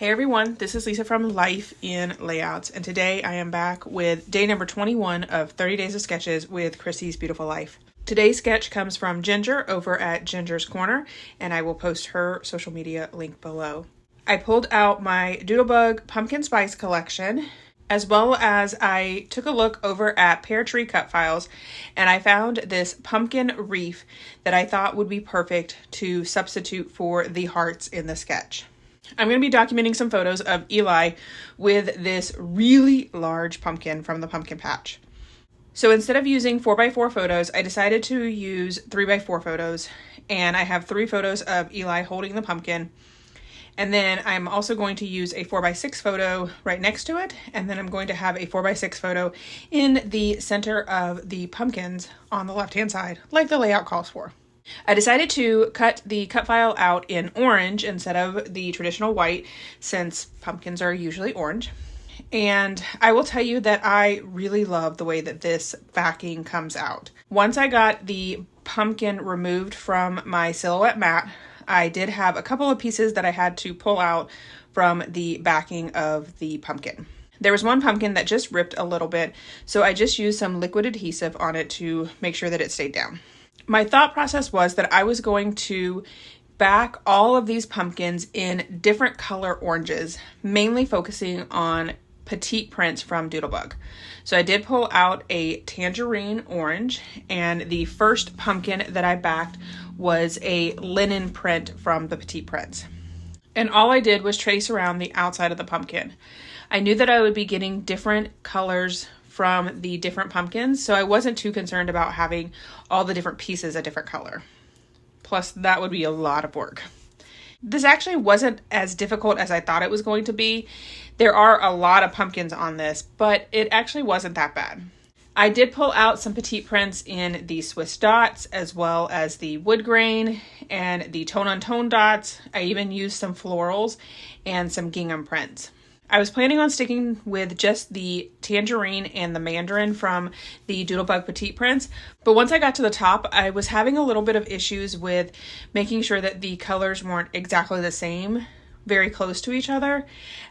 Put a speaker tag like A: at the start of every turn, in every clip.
A: Hey everyone, this is Lisa from Life in Layouts, and today I am back with day number 21 of 30 Days of Sketches with Chrissy's Beautiful Life. Today's sketch comes from Ginger over at Ginger's Corner, and I will post her social media link below. I pulled out my Doodlebug Pumpkin Spice collection, as well as I took a look over at Pear tree cut files, and I found this pumpkin wreath that I thought would be perfect to substitute for the hearts in the sketch. I'm going to be documenting some photos of Eli with this really large pumpkin from the pumpkin patch. So instead of using 4x4 photos, I decided to use 3x4 photos, and I have 3 photos of Eli holding the pumpkin. And then I'm also going to use a 4x6 photo right next to it, and then I'm going to have a 4x6 photo in the center of the pumpkins on the left-hand side, like the layout calls for. I decided to cut the cut file out in orange instead of the traditional white, since pumpkins are usually orange. And I will tell you that I really love the way that this backing comes out. Once I got the pumpkin removed from my silhouette mat, I did have a couple of pieces that I had to pull out from the backing of the pumpkin. There was one pumpkin that just ripped a little bit, so I just used some liquid adhesive on it to make sure that it stayed down. My thought process was that I was going to back all of these pumpkins in different color oranges, mainly focusing on petite prints from Doodlebug. So I did pull out a tangerine orange, and the first pumpkin that I backed was a linen print from the petite prints. And all I did was trace around the outside of the pumpkin. I knew that I would be getting different colors from the different pumpkins, so I wasn't too concerned about having all the different pieces a different color. Plus, that would be a lot of work. This actually wasn't as difficult as I thought it was going to be. There are a lot of pumpkins on this, but it actually wasn't that bad. I did pull out some petite prints in the Swiss dots, as well as the wood grain and the tone-on-tone dots. I even used some florals and some gingham prints. I was planning on sticking with just the tangerine and the mandarin from the Doodlebug petite prints, but once I got to the top, I was having a little bit of issues with making sure that the colors weren't exactly the same, very close to each other,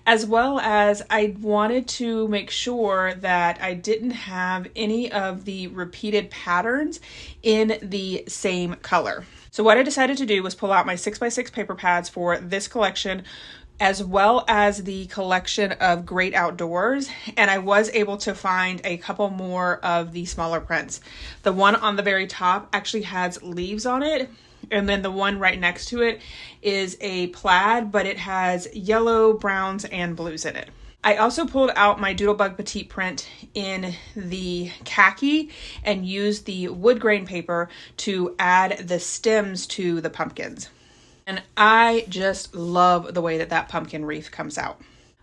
A: as well as I wanted to make sure that I didn't have any of the repeated patterns in the same color. So what I decided to do was pull out my 6x6 paper pads for this collection, as well as the collection of Great Outdoors, and I was able to find a couple more of the smaller prints. The one on the very top actually has leaves on it, and then the one right next to it is a plaid, but it has yellow, browns, and blues in it. I also pulled out my Doodlebug petite print in the khaki and used the wood grain paper to add the stems to the pumpkins. And I just love the way that that pumpkin wreath comes out.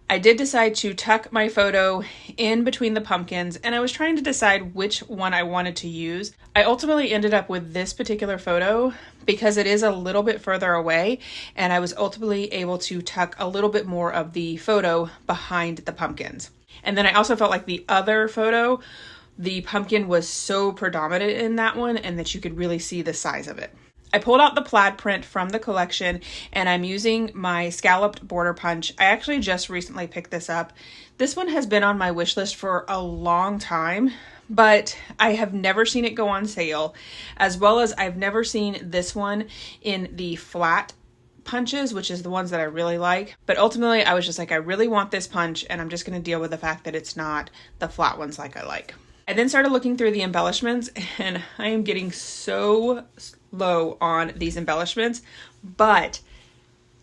A: I did decide to tuck my photo in between the pumpkins, and I was trying to decide which one I wanted to use. I ultimately ended up with this particular photo because it is a little bit further away, and I was ultimately able to tuck a little bit more of the photo behind the pumpkins. And then I also felt like the other photo, the pumpkin was so predominant in that one, and that you could really see the size of it. I pulled out the plaid print from the collection, and I'm using my scalloped border punch. I actually just recently picked this up. This one has been on my wish list for a long time, but I have never seen it go on sale, as well as I've never seen this one in the flat punches, which is the ones that I really like. But ultimately, I was just like, I really want this punch, and I'm just going to deal with the fact that it's not the flat ones like I like. I then started looking through the embellishments, and I am getting so low on these embellishments, but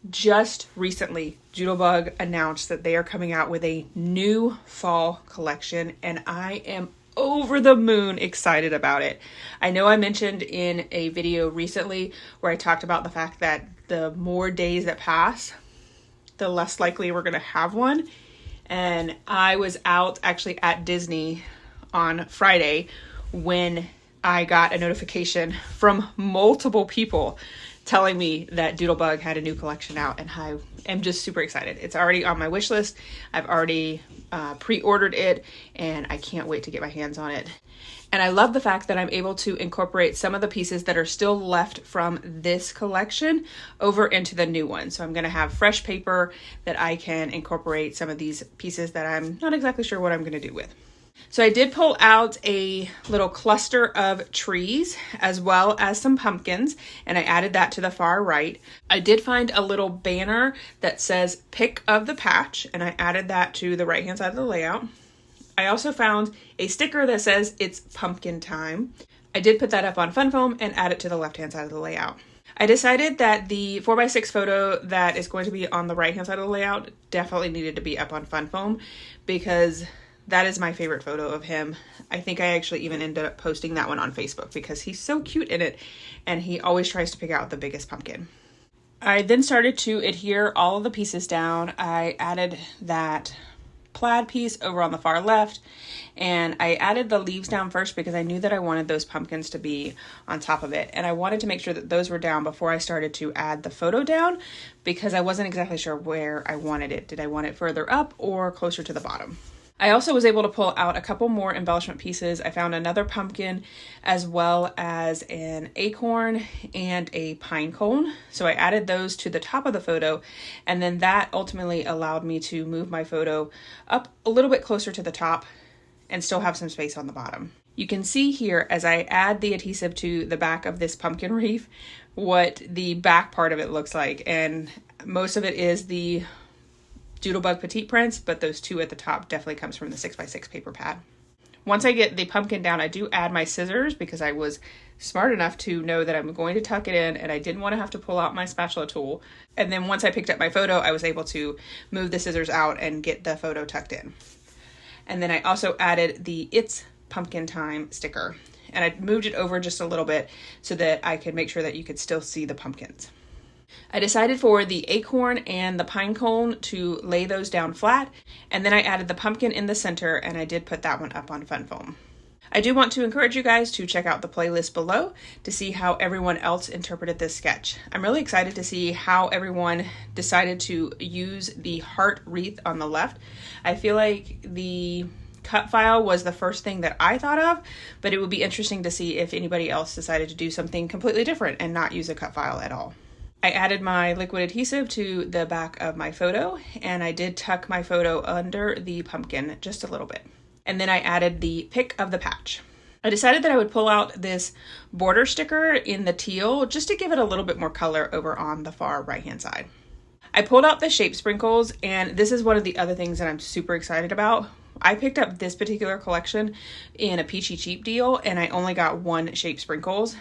A: just recently Doodlebug announced that they are coming out with a new fall collection, and I am over the moon excited about it. I know I mentioned in a video recently where I talked about the fact that the more days that pass, the less likely we're going to have one, and I was out actually at Disney on Friday when I got a notification from multiple people telling me that Doodlebug had a new collection out, and I am just super excited. It's already on my wish list. I've already pre-ordered it, and I can't wait to get my hands on it. And I love the fact that I'm able to incorporate some of the pieces that are still left from this collection over into the new one. So I'm going to have fresh paper that I can incorporate some of these pieces that I'm not exactly sure what I'm going to do with. So I did pull out a little cluster of trees as well as some pumpkins, and I added that to the far right. I did find a little banner that says pick of the patch, and I added that to the right hand side of the layout. I also found a sticker that says it's pumpkin time. I did put that up on fun foam and add it to the left hand side of the layout. I decided that the 4x6 photo that is going to be on the right hand side of the layout definitely needed to be up on fun foam because that is my favorite photo of him. I think I actually even ended up posting that one on Facebook because he's so cute in it and he always tries to pick out the biggest pumpkin. I then started to adhere all of the pieces down. I added that plaid piece over on the far left, and I added the leaves down first because I knew that I wanted those pumpkins to be on top of it, and I wanted to make sure that those were down before I started to add the photo down because I wasn't exactly sure where I wanted it. Did I want it further up or closer to the bottom? I also was able to pull out a couple more embellishment pieces. I found another pumpkin as well as an acorn and a pine cone. So I added those to the top of the photo, and then that ultimately allowed me to move my photo up a little bit closer to the top and still have some space on the bottom. You can see here as I add the adhesive to the back of this pumpkin wreath what the back part of it looks like, and most of it is the Doodlebug petite prints, but those two at the top definitely comes from the 6x6 paper pad. Once I get the pumpkin down, I do add my scissors because I was smart enough to know that I'm going to tuck it in and I didn't want to have to pull out my spatula tool. And then once I picked up my photo, I was able to move the scissors out and get the photo tucked in. And then I also added the It's Pumpkin Time sticker, and I moved it over just a little bit so that I could make sure that you could still see the pumpkins. I decided for the acorn and the pine cone to lay those down flat, and then I added the pumpkin in the center, and I did put that one up on fun foam. I do want to encourage you guys to check out the playlist below to see how everyone else interpreted this sketch. I'm really excited to see how everyone decided to use the heart wreath on the left. I feel like the cut file was the first thing that I thought of, but it would be interesting to see if anybody else decided to do something completely different and not use a cut file at all. I added my liquid adhesive to the back of my photo, and I did tuck my photo under the pumpkin just a little bit. And then I added the pick of the patch. I decided that I would pull out this border sticker in the teal just to give it a little bit more color over on the far right hand side. I pulled out the shape sprinkles, and this is one of the other things that I'm super excited about. I picked up this particular collection in a peachy cheap deal, and I only got one shape sprinkles.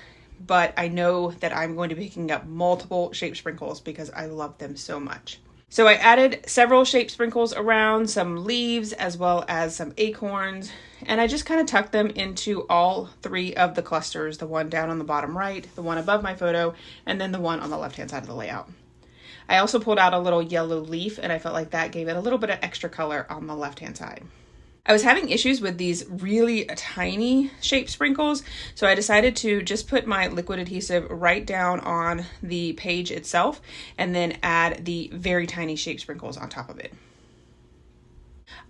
A: But I know that I'm going to be picking up multiple shape sprinkles because I love them so much. So I added several shape sprinkles around, some leaves as well as some acorns, and I just kind of tucked them into all three of the clusters, the one down on the bottom right, the one above my photo, and then the one on the left hand side of the layout. I also pulled out a little yellow leaf, and I felt like that gave it a little bit of extra color on the left hand side. I was having issues with these really tiny shape sprinkles, so I decided to just put my liquid adhesive right down on the page itself and then add the very tiny shape sprinkles on top of it.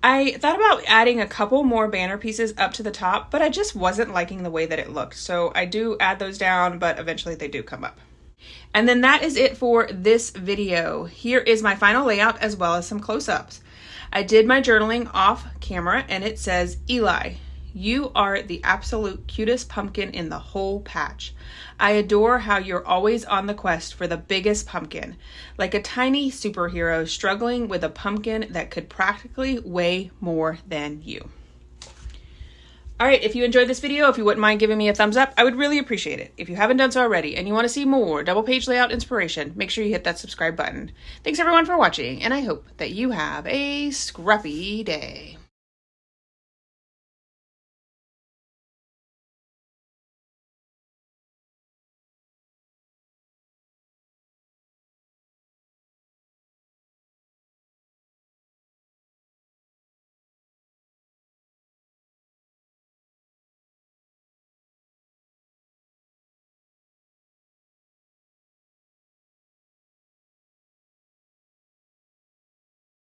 A: I thought about adding a couple more banner pieces up to the top, but I just wasn't liking the way that it looked, so I do add those down, but eventually they do come up. And then that is it for this video. Here is my final layout as well as some close-ups. I did my journaling off camera, and it says, Eli, you are the absolute cutest pumpkin in the whole patch. I adore how you're always on the quest for the biggest pumpkin, like a tiny superhero struggling with a pumpkin that could practically weigh more than you. All right, if you enjoyed this video, if you wouldn't mind giving me a thumbs up, I would really appreciate it. If you haven't done so already and you want to see more double page layout inspiration, make sure you hit that subscribe button. Thanks everyone for watching, and I hope that you have a scrappy day.